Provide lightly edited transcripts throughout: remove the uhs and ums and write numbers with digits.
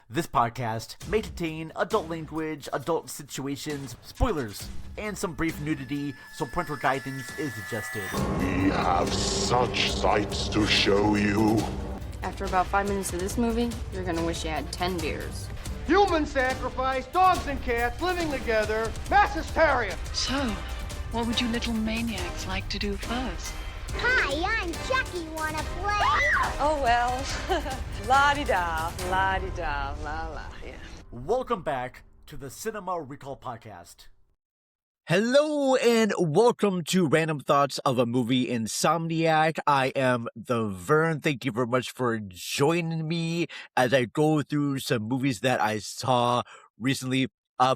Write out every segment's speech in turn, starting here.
This podcast may contain adult language, adult situations, spoilers, and some brief nudity, so parental guidance is suggested. We have such sights to show you. After about 5 minutes of this movie, you're gonna wish you had 10 beers. Human sacrifice, dogs and cats living together, mass hysteria. So, what would you little maniacs like to do first? Hi, I'm Chucky. Wanna play? Oh, well. La-di-da, la-di-da, la-la, yeah. Welcome back to the Cinema Recall Podcast. Hello and welcome to Random Thoughts of a Movie Insomniac. I am the Vern. Thank you very much for joining me as I go through some movies that I saw recently.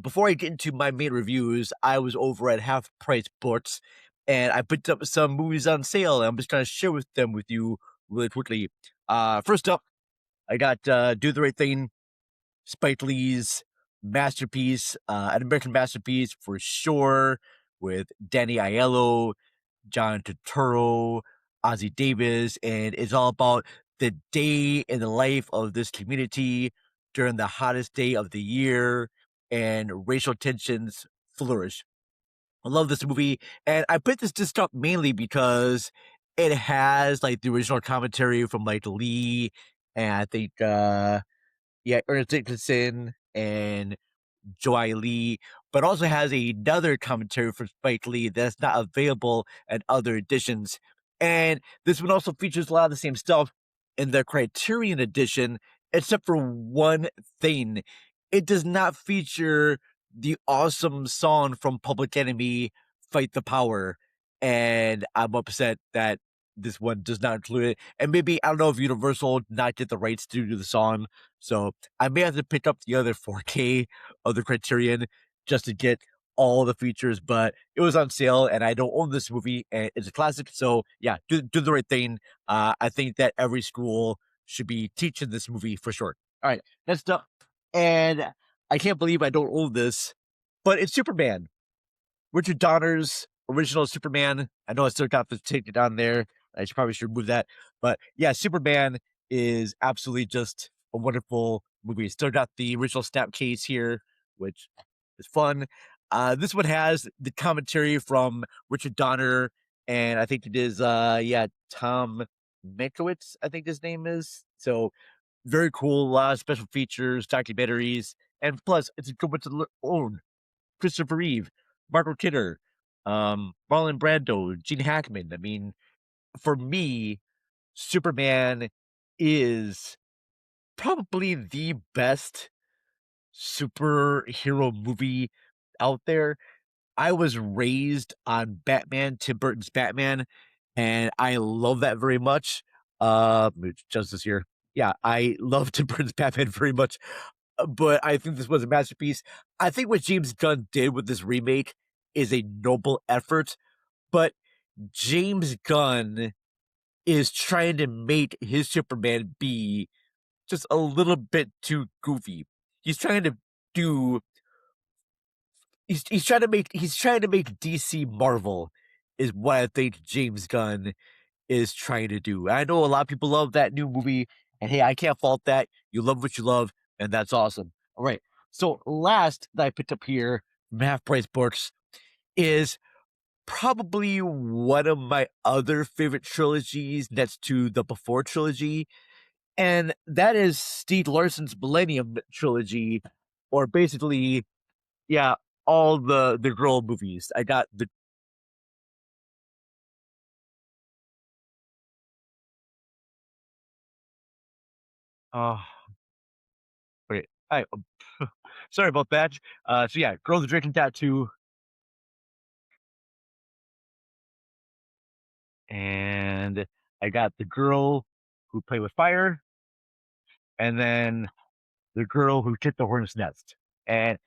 Before I get into my main reviews, I was over at Half Price Books and I picked up some movies on sale and I'm just trying to share them with you really quickly. First up, I got Do the Right Thing, Spike Lee's masterpiece, an American masterpiece for sure, with Danny Aiello, John Turturro, Ozzie Davis, and it's all about the day in the life of this community during the hottest day of the year, and racial tensions flourish. I love this movie, and I put this disc up mainly because it has like the original commentary from like Lee, and I think Ernest Dickinson and Joy Lee, but also has another commentary from Spike Lee that's not available in other editions. And this one also features a lot of the same stuff in the Criterion edition, except for one thing. It does not feature the awesome song from Public Enemy, Fight the Power. And I'm upset that this one does not include it. And maybe, I don't know if Universal did not get the rights to do the song. So I may have to pick up the other 4K of the Criterion just to get all the features. But it was on sale and I don't own this movie. And it's a classic. So yeah, do the right thing. I think that every school should be teaching this movie for sure. All right, next up. And I can't believe I don't own this, but it's Superman. Richard Donner's original Superman. I know I still got the ticket on there. I probably should remove that. But yeah, Superman is absolutely just a wonderful movie. Still got the original snap case here, which is fun. This one has the commentary from Richard Donner, and I think it is, Tom Mankiewicz, I think his name is. So very cool. A lot of special features, documentaries, and plus it's a good one to own. Christopher Reeve, Margaret Kidder, Marlon Brando, Gene Hackman. I mean, for me, Superman is probably the best superhero movie out there. I was raised on Batman, Tim Burton's Batman, and I love that very much. Justice here. Yeah, I love Tim Burton's Batman very much, but I think this was a masterpiece. I think what James Gunn did with this remake is a noble effort, but James Gunn is trying to make his Superman be just a little bit too goofy. He's trying to do he's trying to make DC Marvel is what I think James Gunn is trying to do. I know a lot of people love that new movie, and hey, I can't fault that. You love what you love, and that's awesome. All right. So last that I picked up here from Half Price Books is probably one of my other favorite trilogies next to the Before trilogy, and that is Steve Larsen's Millennium trilogy, or basically, yeah, all the girl movies. I got the wait, sorry about that. So yeah, Girl with the Dragon Tattoo, and I got The Girl Who Played with Fire, and then The Girl Who Kicked the Hornet's Nest. And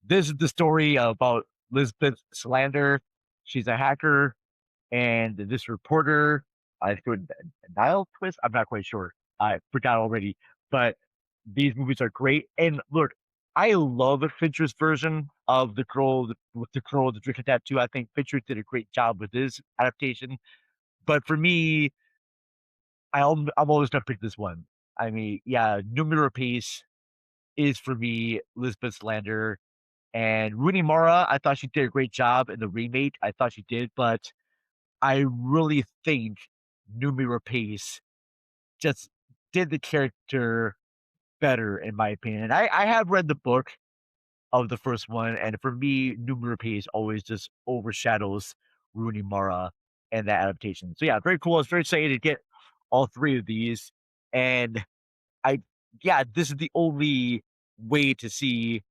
this is the story about Lisbeth Salander. She's a hacker, and this reporter, I think Nile Twist. I'm not quite sure. I forgot already. But these movies are great. And look, I love Fincher's version of the Girl with the Dragon Tattoo. I think Fincher did a great job with his adaptation. But for me, I'm always gonna pick this one. I mean, yeah, Numero Pace is for me Lisbeth Salander. And Rooney Mara, I thought she did a great job in the remake. I thought she did, but I really think Noomi Rapace just did the character better, in my opinion. I have read the book of the first one, and for me, Noomi Rapace always just overshadows Rooney Mara and that adaptation. So yeah, very cool. I was very excited to get all three of these, and I yeah, this is the only way to see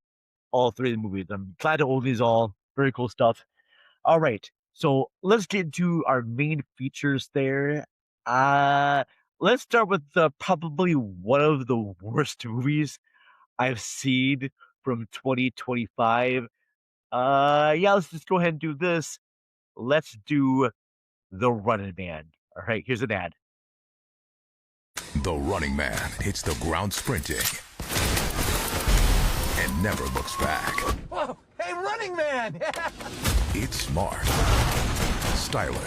all three of the movies. I'm glad to own these all. Very cool stuff. All right, so let's get into our main features there. Uh, let's start with probably one of the worst movies I've seen from 2025. Yeah, let's just go ahead and do this. Let's do The Running Man. All right, here's an ad. The Running Man hits the ground sprinting and never looks back. Whoa, hey, Running Man! It's smart, stylish,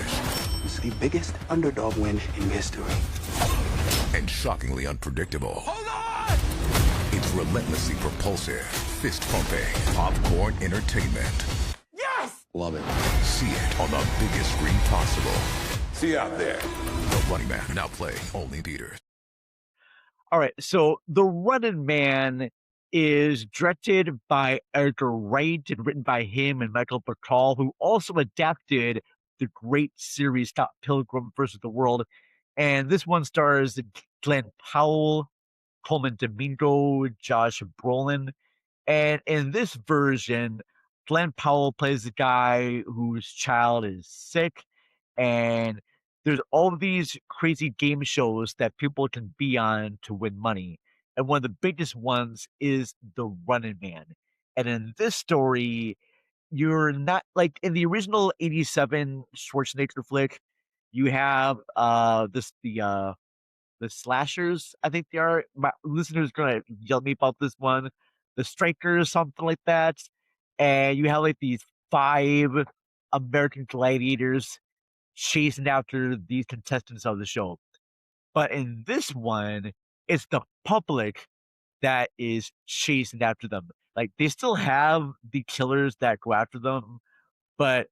It's the biggest underdog win in history. and shockingly unpredictable. Hold on! It's relentlessly propulsive, fist-pumping, popcorn entertainment. Yes! Love it. See it on the biggest screen possible. See you out there. The Running Man, now playing only in theaters. All right, so The Running Man is directed by Edgar Wright and written by him and Michael Bacall, who also adapted the great series Scott Pilgrim vs. the World. And this one stars Glenn Powell, Coleman Domingo, Josh Brolin. And in this version, Glenn Powell plays the guy whose child is sick, and there's all these crazy game shows that people can be on to win money. And one of the biggest ones is The Running Man. And in this story, you're not like in the original 87 Schwarzenegger flick, you have the slashers, I think they are. My listeners gonna yell at me about this one. The strikers, something like that. And you have like these 5 American gladiators chasing after these contestants of the show. But in this one, it's the public that is chasing after them. Like they still have the killers that go after them, but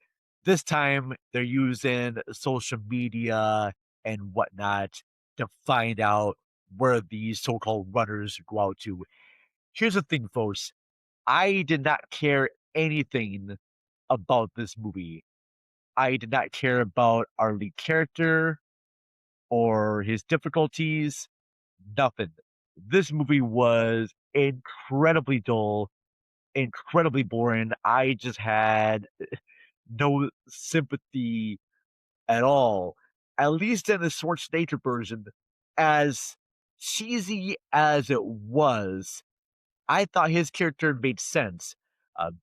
this time they're using social media and whatnot to find out where these so-called runners go out to. Here's the thing, folks. I did not care anything about this movie. I did not care about our lead character or his difficulties. Nothing. This movie was incredibly dull, incredibly boring. I just had no sympathy at all. At least in the Schwarzenegger version, as cheesy as it was, I thought his character made sense.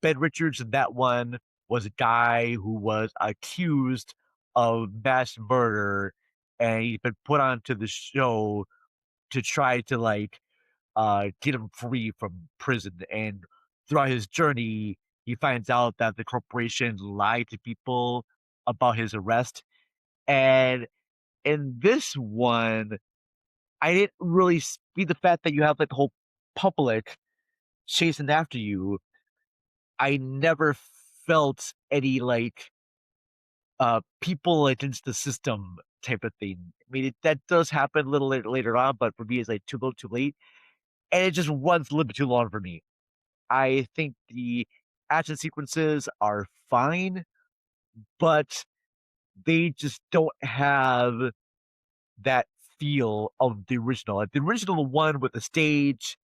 Ben Richards in that one was a guy who was accused of mass murder, and he's been put onto the show to try to get him free from prison. And throughout his journey, he finds out that the corporation lied to people about his arrest. And in this one, I didn't really see the fact that you have like the whole public chasing after you. I never felt any people against the system type of thing. I mean, that does happen a little later on, but for me, it's like too little, too late, and it just runs a little bit too long for me. I think the action sequences are fine, but they just don't have that feel of the original. Like the original one with the stage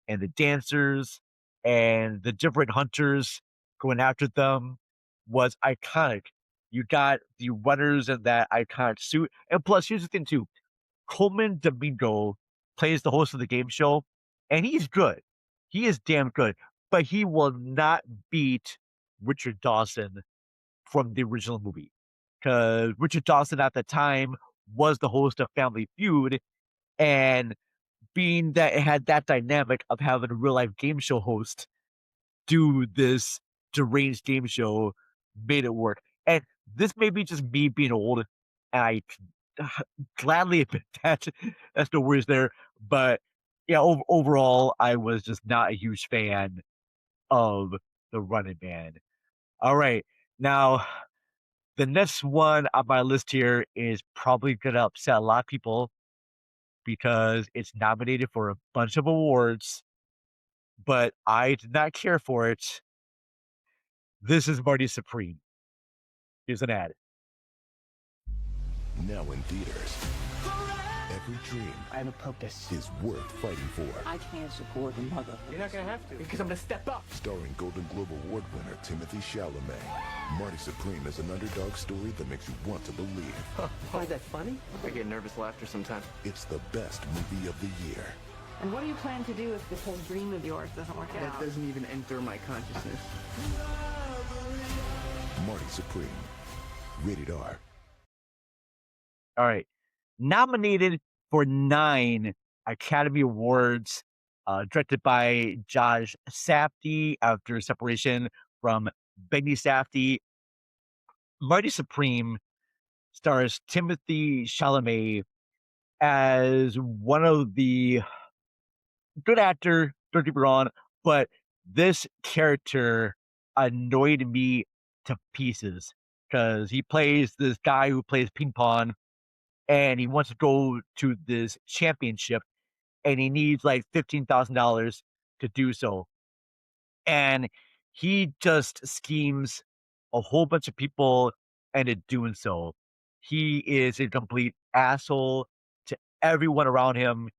and the dancers and the different hunters going after them was iconic. You got the runners in that iconic suit. And plus, here's the thing too. Coleman Domingo plays the host of the game show, and he's good. He is damn good. But he will not beat Richard Dawson from the original movie. Because Richard Dawson at the time was the host of Family Feud, and being that it had that dynamic of having a real life game show host do this deranged game show made it work. And this may be just me being old, and I gladly admit that. That's no worries there. But yeah, overall, I was just not a huge fan of the Running Man. All right, now the next one on my list here is probably gonna upset a lot of people because it's nominated for a bunch of awards, but I did not care for it. This is Marty Supreme. Here's an ad. Now in theaters. Every dream I have a purpose. is worth fighting for. I can't support a mother. You're not gonna have to. Because I'm gonna step up. Starring Golden Globe Award winner Timothy Chalamet. Marty Supreme is an underdog story that makes you want to believe. Find that funny? I get nervous laughter sometimes. It's the best movie of the year. And what do you plan to do if this whole dream of yours doesn't work That doesn't even enter my consciousness. Marty Supreme. Rated R. All right. Nominated for 9 Academy Awards, directed by Josh Safdie after separation from Benny Safdie. Marty Supreme stars Timothy Chalamet as one of the good actor, don't get me wrong, but this character annoyed me to pieces because he plays this guy who plays ping pong and he wants to go to this championship and he needs like $15,000 to do so. And he just schemes a whole bunch of people into doing so. He is a complete asshole to everyone around him.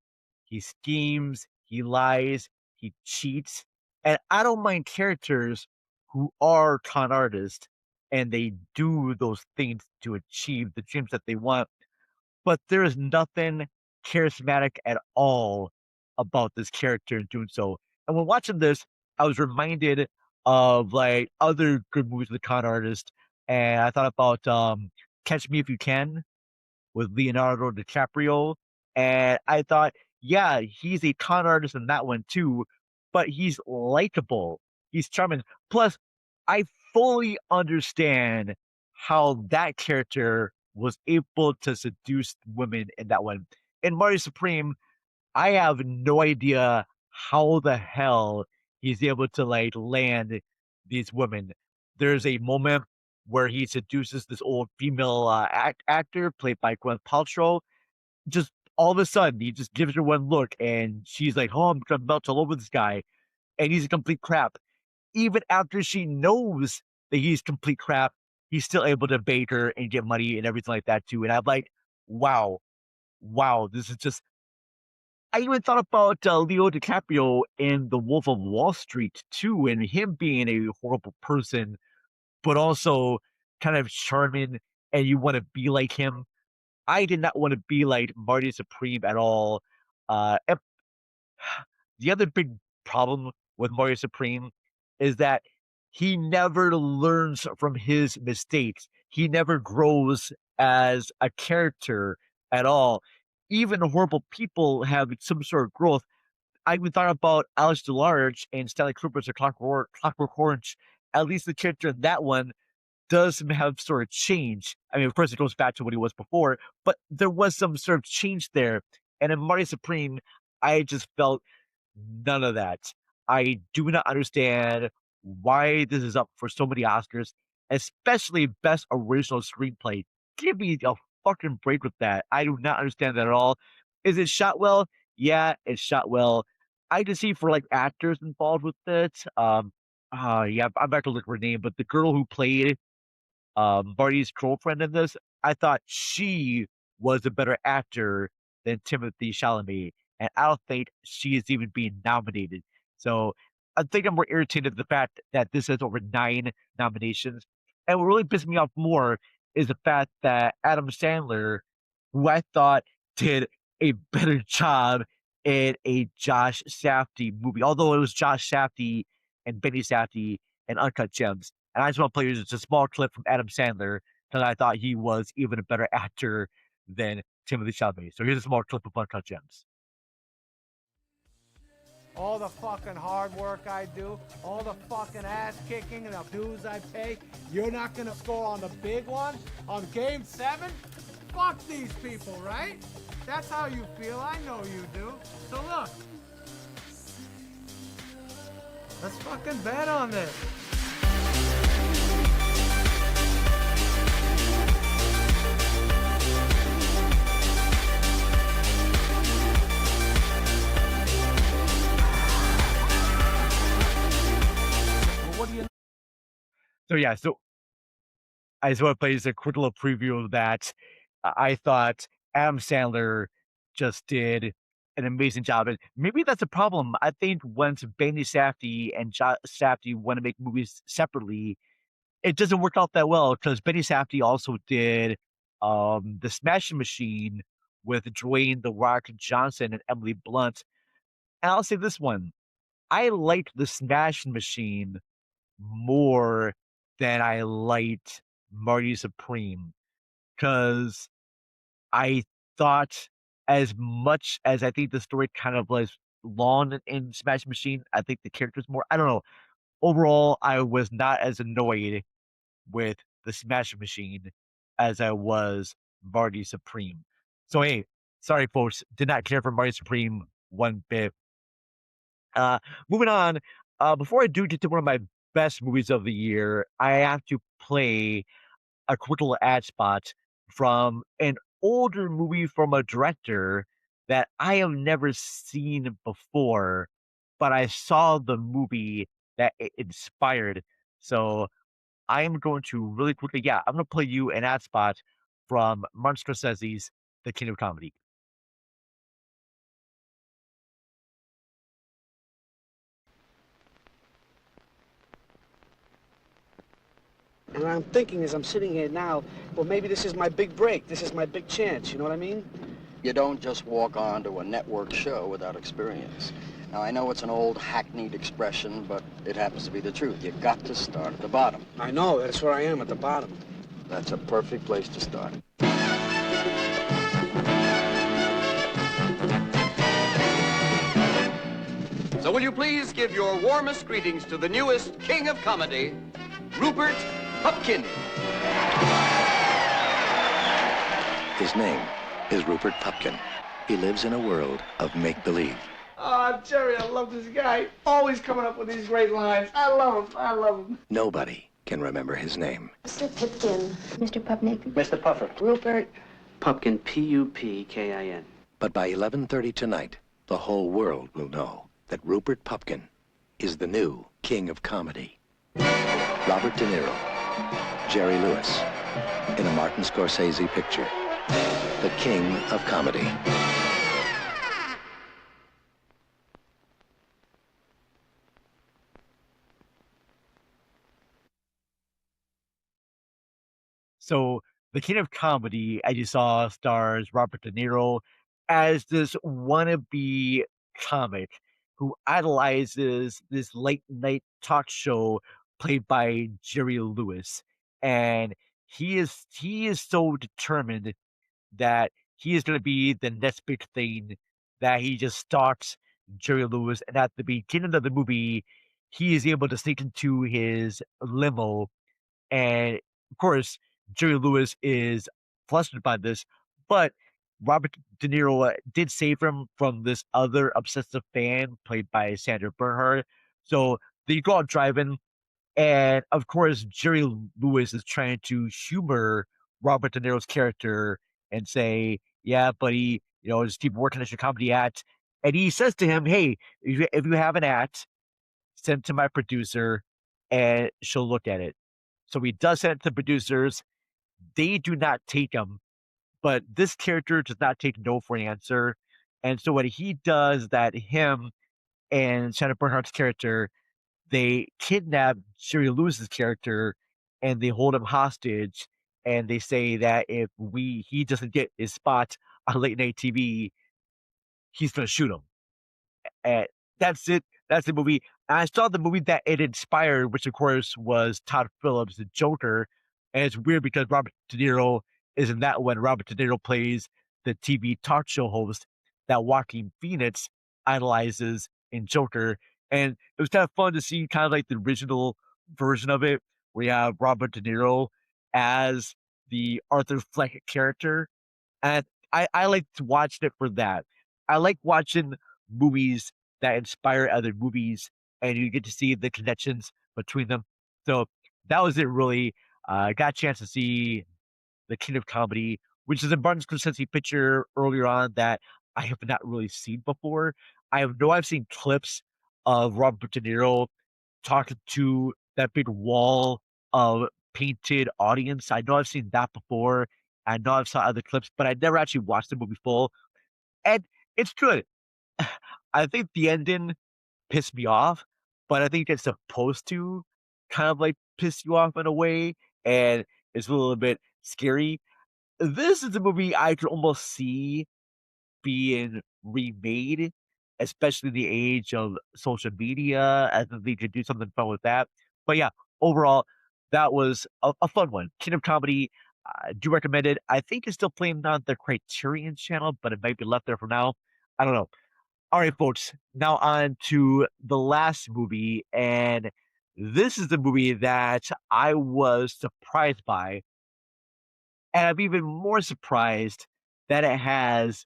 He schemes, he lies, he cheats. And I don't mind characters who are con artists and they do those things to achieve the dreams that they want. But there is nothing charismatic at all about this character in doing so. And when watching this, I was reminded of like other good movies with con artist. And I thought about Catch Me If You Can with Leonardo DiCaprio. And I thought, yeah, he's a con artist in that one too, but he's likable. He's charming. Plus, I fully understand how that character was able to seduce women in that one. In Marty Supreme, I have no idea how the hell he's able to like land these women. There's a moment where he seduces this old female actor played by Gwyneth Paltrow. Just all of a sudden, he just gives her one look, and she's like, "Oh, I'm gonna melt all over this guy," and he's a complete crap. Even after she knows that he's complete crap, he's still able to bait her and get money and everything like that too. And I'm like, wow, this is just. I even thought about Leo DiCaprio in The Wolf of Wall Street too, and him being a horrible person, but also kind of charming, and you want to be like him. I did not want to be like Marty Supreme at all. And the other big problem with Marty Supreme is that he never learns from his mistakes. He never grows as a character at all. Even horrible people have some sort of growth. I even thought about Alex DeLarge and Stanley Kubrick's Clockwork Orange. At least the character in that one does have sort of change. I mean, of course, it goes back to what he was before, but there was some sort of change there. And in Marty Supreme, I just felt none of that. I do not understand why this is up for so many Oscars, especially Best Original Screenplay. Give me a fucking break with that. I do not understand that at all. Is it shot well? Yeah, it's shot well. I can see for like actors involved with it. Yeah, I'm not gonna look for her name, but the girl who played Marty's girlfriend in this, I thought she was a better actor than Timothy Chalamet, and I don't think she is even being nominated. So I think I'm more irritated at the fact that this has over 9 nominations. And what really pissed me off more is the fact that Adam Sandler, who I thought did a better job in a Josh Safdie movie, although it was Josh Safdie and Benny Safdie and Uncut Gems. And I just want to play just a small clip from Adam Sandler because I thought he was even a better actor than Timothy Chalamet. So here's a small clip of Uncut Gems. All the fucking hard work I do, all the fucking ass kicking and the dues I pay, you're not gonna score on the big one? On game 7? Fuck these people, right? That's how you feel, I know you do. So look, Let's fucking bet on this. So yeah, so I just want to play just a quick little preview of that. I thought Adam Sandler just did an amazing job, and maybe that's a problem. I think once Benny Safdie and Safdie want to make movies separately, it doesn't work out that well because Benny Safdie also did the Smashing Machine with Dwayne the Rock Johnson and Emily Blunt. And I'll say this one: I liked the Smashing Machine more than I liked Marty Supreme because I thought, as much as I think the story kind of was long in Smash Machine, I think the characters more. I don't know. Overall, I was not as annoyed with the Smash Machine as I was Marty Supreme. So hey, sorry folks, did not care for Marty Supreme one bit. Moving on. Before I do get to one of my best movies of the year, I have to play a quick little ad spot from an older movie from a director that I have never seen before, but I saw the movie that it inspired. So I am going to really quickly, yeah, I'm going to play you an ad spot from Martin Scorsese's The King of Comedy. And I'm thinking as I'm sitting here now, well, maybe this is my big break. This is my big chance. You know what I mean? You don't just walk onto a network show without experience. Now, I know it's an old hackneyed expression, but it happens to be the truth. You've got to start at the bottom. I know. That's where I am, at the bottom. That's a perfect place to start. So will you please give your warmest greetings to the newest king of comedy, Rupert Pupkin. His name is Rupert Pupkin. He lives in a world of make-believe. Oh, Jerry, I love this guy. Always coming up with these great lines. I love him. I love him. Nobody can remember his name. Mr. Pipkin. Mr. Pupnik. Mr. Puffer. Rupert. Pupkin, Pupkin. But by 11:30 tonight, the whole world will know that Rupert Pupkin is the new king of comedy. Robert De Niro, Jerry Lewis, in a Martin Scorsese picture, the king of comedy. So the King of Comedy, as you saw, stars Robert De Niro as this wannabe comic who idolizes this late night talk show played by Jerry Lewis. And he is so determined that he is going to be the next big thing that he just stalks Jerry Lewis. And at the beginning of the movie, he is able to sneak into his limo. And of course, Jerry Lewis is flustered by this, but Robert De Niro did save him from this other obsessive fan played by Sandra Bernhard. So they go out driving, and of course, Jerry Lewis is trying to humor Robert De Niro's character and say, "Yeah, buddy, just keep working at your comedy act." And he says to him, "Hey, if you have an act, send it to my producer, and she'll look at it." So he does send it to the producers. They do not take him, but this character does not take no for an answer. And so what he does, that him and Shannon Bernhardt's character, they kidnap Jerry Lewis's character and they hold him hostage. And they say that if he doesn't get his spot on late night TV, he's gonna shoot him. And that's it. That's the movie. And I saw the movie that it inspired, which of course was Todd Phillips' The Joker. And it's weird because Robert De Niro is in that one. Robert De Niro plays the TV talk show host that Joaquin Phoenix idolizes in Joker. And it was kind of fun to see kind of like the original version of it, where you have Robert De Niro as the Arthur Fleck character. And I like to watch it for that. I like watching movies that inspire other movies and you get to see the connections between them. So that was it, really. I got a chance to see the King of Comedy, which is a Martin Scorsese picture earlier on that I have not really seen before. I've seen clips of Robert De Niro talking to that big wall of painted audience. I know I've seen that before. I know I've saw other clips, but I never actually watched the movie full. And it's good. I think the ending pissed me off, but I think it's supposed to kind of like piss you off in a way, and it's a little bit scary. This is a movie I could almost see being remade, especially in the age of social media. I think they could do something fun with that. But yeah, overall, that was a fun one. Kingdom Comedy, I do recommend it. I think it's still playing on the Criterion channel, but it might be left there for now. I don't know. All right, folks. Now on to the last movie, and this is the movie that I was surprised by, and I'm even more surprised that it has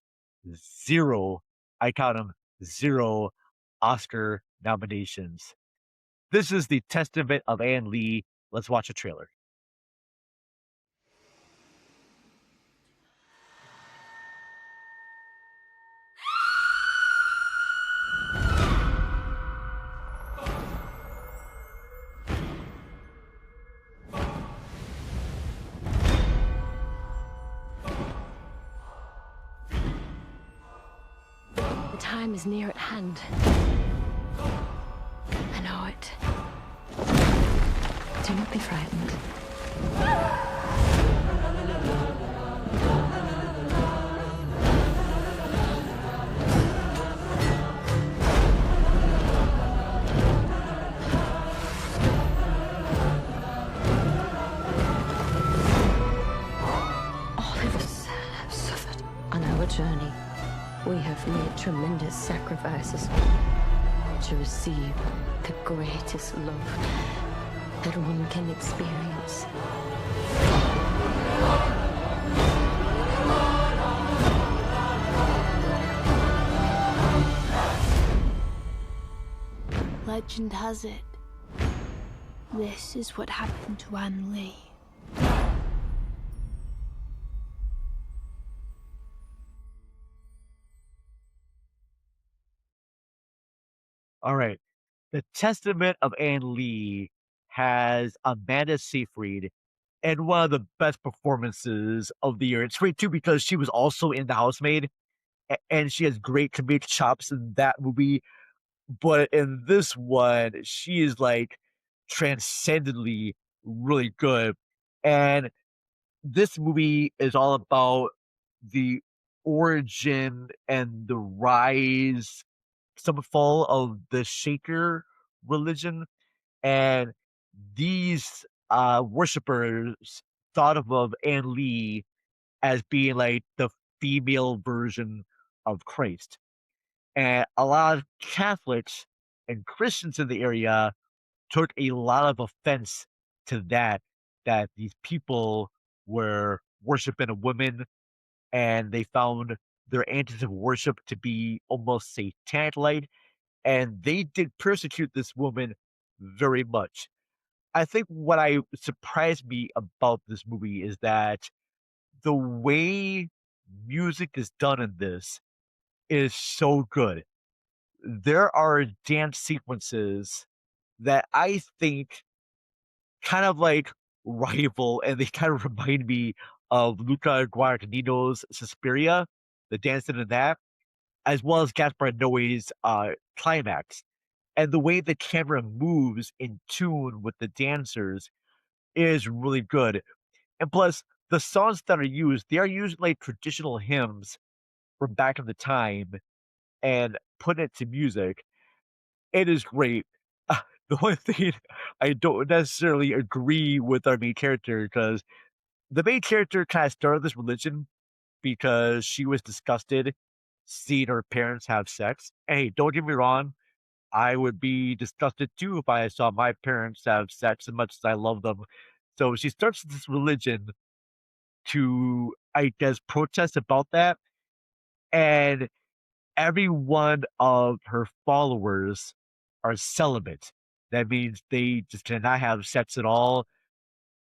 0, I count them, 0 Oscar nominations. This is The Testament of Anne Lee. Let's watch a trailer. The time is near at hand. I know it. Do not be frightened. All of us have suffered on our journey. We have made tremendous sacrifices to receive the greatest love that one can experience. Legend has it, this is what happened to Anne Lee. All right. The Testament of Anne Lee has Amanda Seyfried and one of the best performances of the year. It's great too because she was also in The Housemaid, and she has great comedic chops in that movie. But in this one, she is like transcendently really good. And this movie is all about the origin and the rise, some fall of the Shaker religion. And these worshippers thought of Anne Lee as being like the female version of Christ. And a lot of Catholics and Christians in the area took a lot of offense to that these people were worshiping a woman, and they found their antics of worship to be almost satanic like, and they did persecute this woman very much. I think what I surprised me about this movie is that the way music is done in this is so good. There are dance sequences that I think kind of like rival, and they kind of remind me of Luca Guadagnino's Suspiria, the dancing in that, as well as Gaspar Noé's climax. And the way the camera moves in tune with the dancers is really good. And plus, the songs that are used, they are using like traditional hymns from back in the time and putting it to music. It is great. The only thing I don't necessarily agree with our main character, because the main character kind of started this religion because she was disgusted seeing her parents have sex. And hey, don't get me wrong, I would be disgusted too if I saw my parents have sex as much as I love them. So she starts this religion to, I guess, protest about that. And every one of her followers are celibate. That means they just cannot have sex at all.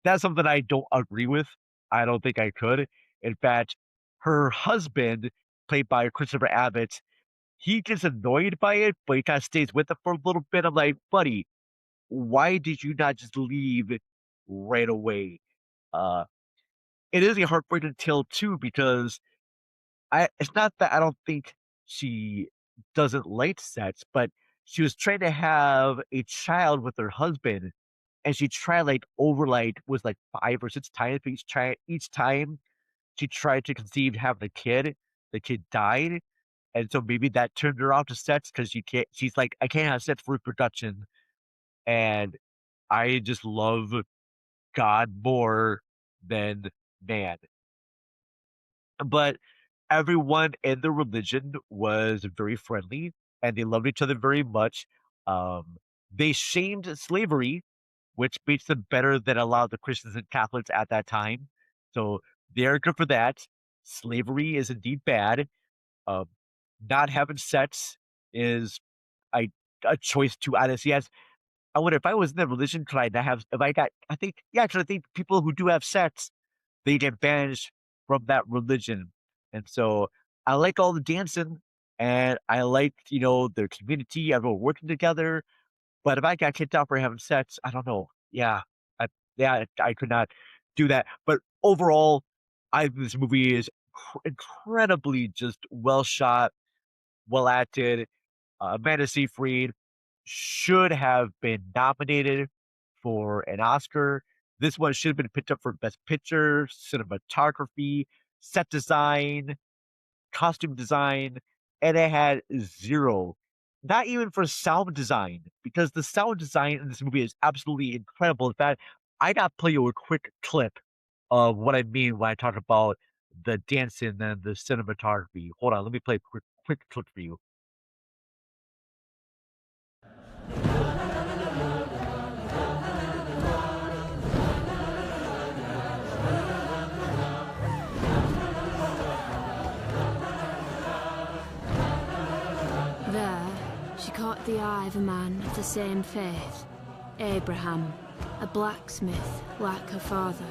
That's something I don't agree with. I don't think I could. In fact, her husband, played by Christopher Abbott, he gets annoyed by it, but he kind of stays with it for a little bit. I'm like, buddy, why did you not just leave right away? Uh, it is a heartbreaking tale too, because it's not that I don't think she doesn't like sex, but she was trying to have a child with her husband, and she tried like over like was like 5 or 6 times. But each time she tried to conceive having a kid, the kid died, and so maybe that turned her off to sex because she can't. She's like, I can't have sex for reproduction, and I just love God more than man. But everyone in the religion was very friendly and they loved each other very much. Um, they shamed slavery, which makes them better than a lot of the Christians and Catholics at that time. So they're good for that. Slavery is indeed bad. Um, Not having sex is a, a choice to honestly. Yes, I wonder if I was in that religion, could I not have? If I got, I think, yeah, because I think people who do have sex, they get banished from that religion. And so I like all the dancing and I like, their community, everyone working together. But if I got kicked out for having sex, I don't know. I could not do that. But overall, I think this movie is incredibly just well shot, well acted. Amanda Seyfried should have been nominated for an Oscar. This one should have been picked up for Best Picture, cinematography, set design, costume design, and it had zero. Not even for sound design, because the sound design in this movie is absolutely incredible. In fact, I got play you a quick clip of what I mean when I talk about the dancing and the cinematography. Hold on, let me play a quick clip for you. There, she caught the eye of a man of the same faith, Abraham, a blacksmith like her father.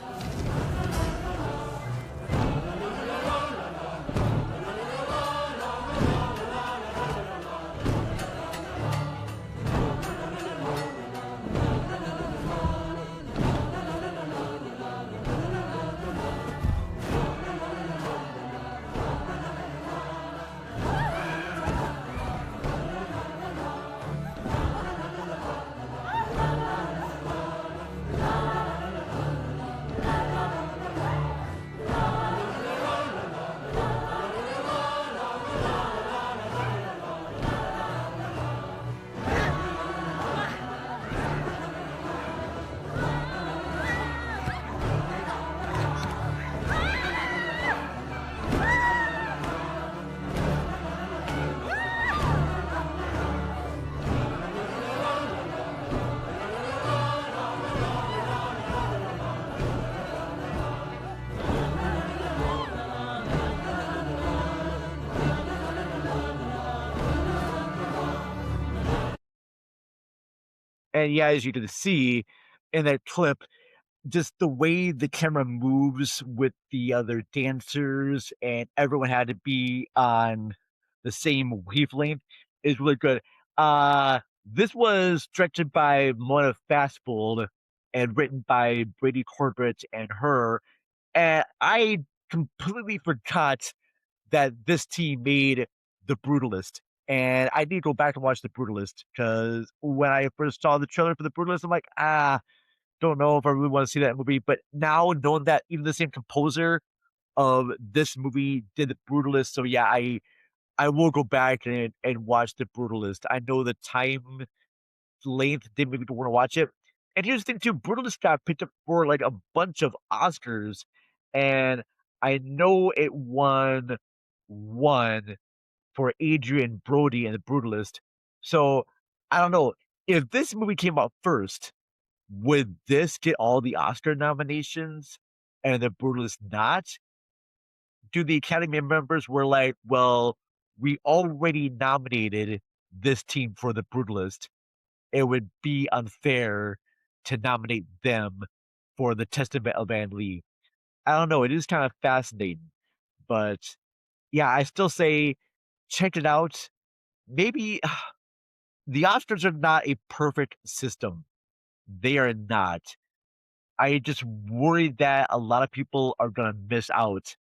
And yeah, as you can see in that clip, just the way the camera moves with the other dancers and everyone had to be on the same wavelength is really good. This was directed by Mona Fastbold and written by Brady Corbett and her. And I completely forgot that this team made The Brutalist. And I need to go back and watch The Brutalist because when I first saw the trailer for The Brutalist, I'm like, don't know if I really want to see that movie. But now knowing that even the same composer of this movie did The Brutalist, so yeah, I will go back and watch The Brutalist. I know the time length didn't make me want to watch it. And here's the thing too, Brutalist got picked up for like a bunch of Oscars, and I know it won one for Adrian Brody and The Brutalist. So I don't know if this movie came out first, would this get all the Oscar nominations and The Brutalist not? Do the Academy members were like, well, we already nominated this team for The Brutalist. it would be unfair to nominate them for the Testament of Van Lee. I don't know. It is kind of fascinating, but yeah, I still say check it out. Maybe the Oscars are not a perfect system. They are not. I just worry that a lot of people are gonna miss out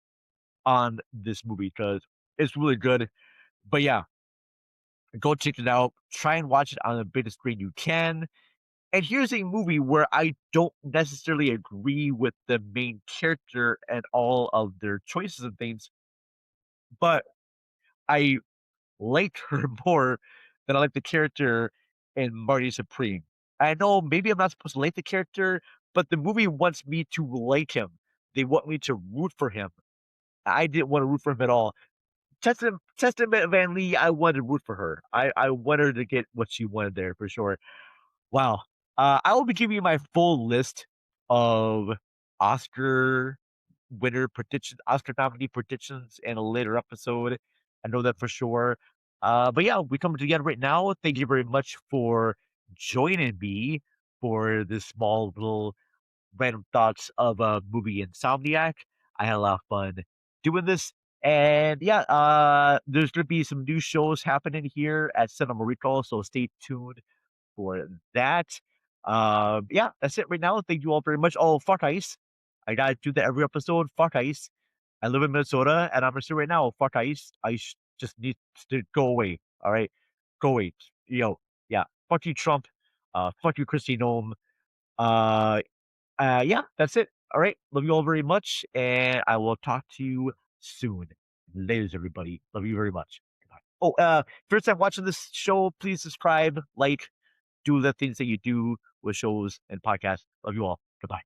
on this movie because it's really good. But yeah, go check it out. Try and watch it on the biggest screen you can. And here's a movie where I don't necessarily agree with the main character and all of their choices and things, but I like her more than I like the character in Marty Supreme. I know maybe I'm not supposed to like the character, but the movie wants me to like him. They want me to root for him. I didn't want to root for him at all. Testament Van Lee, I wanted to root for her. I wanted her to get what she wanted there for sure. Wow. I will be giving you my full list of Oscar winner predictions, Oscar nominee predictions in a later episode. I know that for sure. But yeah, we come together right now. Thank you very much for joining me for this small little random thoughts of a movie Insomniac. I had a lot of fun doing this. And yeah, there's gonna be some new shows happening here at Cinema Recall, so stay tuned for that. Yeah, that's it right now. Thank you all very much. Oh, fuck ice. I gotta do that every episode. Fuck ice. I live in Minnesota, and I'm gonna say right now, fuck ice. Ice just needs to go away. All right, go away. Yo, yeah. Fuck you, Trump. Fuck you, Christy Nome. Uh, yeah, that's it. All right. Love you all very much, and I will talk to you soon. Ladies, everybody. Love you very much. Goodbye. Oh, first time watching this show, please subscribe, like, do the things that you do with shows and podcasts. Love you all. Goodbye.